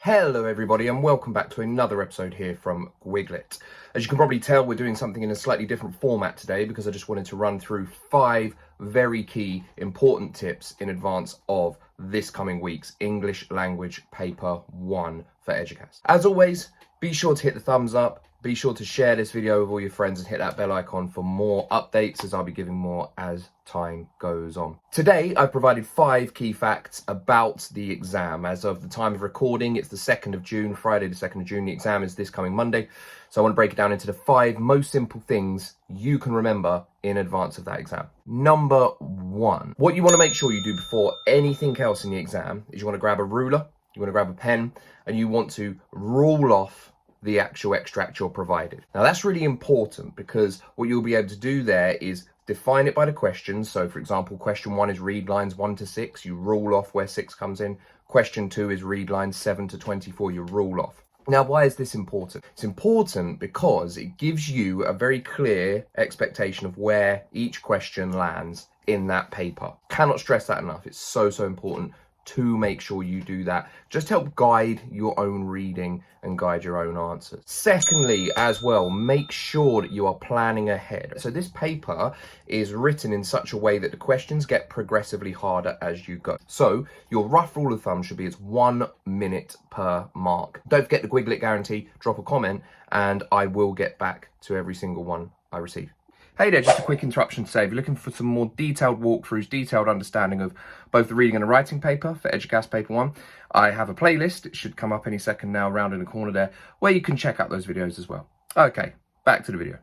Hello everybody and welcome back to another episode here from GuigLit. As you can probably tell, we're doing something in a slightly different format today because I just wanted to run through 5 very key important tips in advance of this coming week's English Language Paper 1 for EDUQAS. As always, be sure to hit the thumbs up, be sure to share this video with all your friends and hit that bell icon for more updates as I'll be giving more as time goes on. Today, I've provided 5 key facts about the exam. As of the time of recording, it's the 2nd of June, Friday the 2nd of June. The exam is this coming Monday. So I want to break it down into the 5 most simple things you can remember in advance of that exam. Number 1, what you want to make sure you do before anything else in the exam is you want to grab a ruler, you want to grab a pen, and you want to rule off the actual extract you're provided. Now that's really important because what you'll be able to do there is define it by the questions. So for example, question 1 is read lines 1 to 6, you rule off where 6 comes in. Question 2 is read lines 7 to 24, you rule off. Now, why is this important? It's important because it gives you a very clear expectation of where each question lands in that paper. Cannot stress that enough. It's so important to make sure you do that. Just help guide your own reading and guide your own answers. Secondly, as well, make sure that you are planning ahead. So this paper is written in such a way that the questions get progressively harder as you go. So your rough rule of thumb should be it's 1 minute per mark. Don't forget the GuigLit guarantee, drop a comment and I will get back to every single one I receive. Hey there, just a quick interruption to say, if you're looking for some more detailed walkthroughs, detailed understanding of both the reading and the writing paper for EDUQAS Paper 1, I have a playlist, it should come up any second now, around in the corner there, where you can check out those videos as well. Okay, back to the video.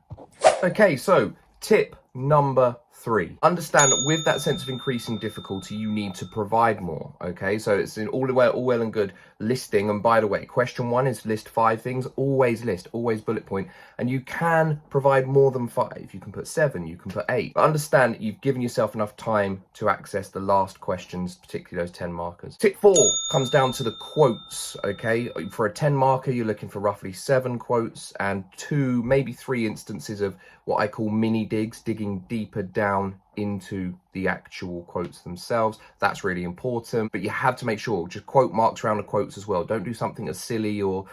Okay, so tip number 3. Understand that with that sense of increasing difficulty, you need to provide more, okay? So it's in all well and good listing. And by the way, question 1 is list 5 things. Always list, always bullet point. And you can provide more than 5. You can put 7, you can put 8. But understand that you've given yourself enough time to access the last questions, particularly those 10 markers. Tip 4 comes down to the quotes, okay? For a 10 marker, you're looking for roughly 7 quotes and 2, maybe 3 instances of what I call mini digs, digging deeper down into the actual quotes themselves. That's really important, but you have to make sure, just quote marks around the quotes as well. Don't do something as silly or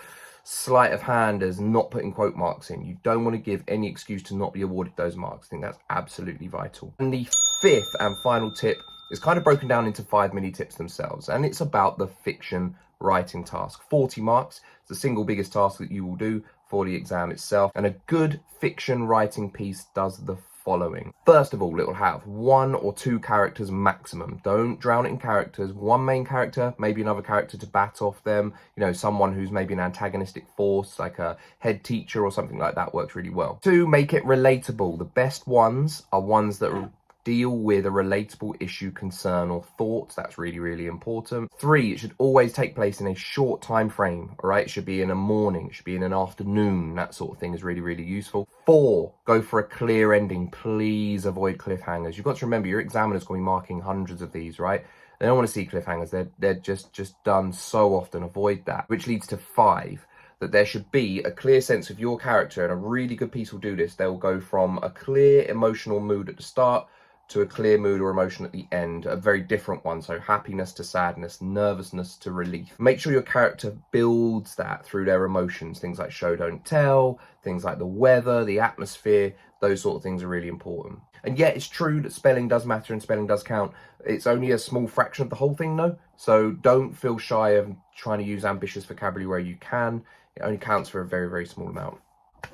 sleight of hand as not putting quote marks in. You don't want to give any excuse to not be awarded those marks. I think that's absolutely vital. And the 5th and final tip is kind of broken down into 5 mini tips themselves, and it's about the fiction writing task. 40 marks. It's the single biggest task that you will do for the exam itself, and a good fiction writing piece does the following. First of all, it will have 1 or 2 characters maximum. Don't drown it in characters. 1 main character, maybe another character to bat off them. You know, someone who's maybe an antagonistic force, like a head teacher or something like that, works really well. 2, make it relatable. The best ones are ones that deal with a relatable issue, concern or thought. That's really important. 3, it should always take place in a short time frame. All right, it should be in a morning, it should be in an afternoon. That sort of thing is really useful. 4, go for a clear ending. Please avoid cliffhangers. You've got to remember, your examiner's going to be marking hundreds of these, right? They don't want to see cliffhangers. They're just done so often. Avoid that. Which leads to 5, that there should be a clear sense of your character, and a really good piece will do this. They'll go from a clear emotional mood at the start to a clear mood or emotion at the end, a very different one. So happiness to sadness, nervousness to relief. Make sure your character builds that through their emotions. Things like show, don't tell, things like the weather, the atmosphere, those sort of things are really important. And yet it's true that spelling does matter and spelling does count. It's only a small fraction of the whole thing though. So don't feel shy of trying to use ambitious vocabulary where you can. It only counts for a very small amount.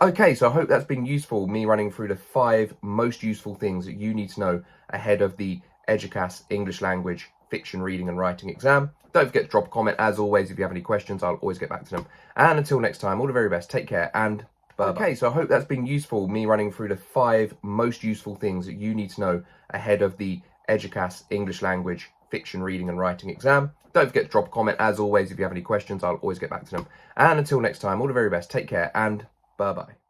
Okay, so I hope that's been useful, me running through the 5 most useful things that you need to know ahead of the EDUQAS English Language Fiction Reading and Writing exam. Don't forget to drop a comment. As always, if you have any questions, I'll always get back to them. And until next time, all the very best. Take care and bye-bye. Okay, so I hope that's been useful, me running through the 5 most useful things that you need to know ahead of the EDUQAS English Language Fiction Reading and Writing exam. Don't forget to drop a comment. As always, if you have any questions, I'll always get back to them. And until next time, all the very best. Take care and bye-bye.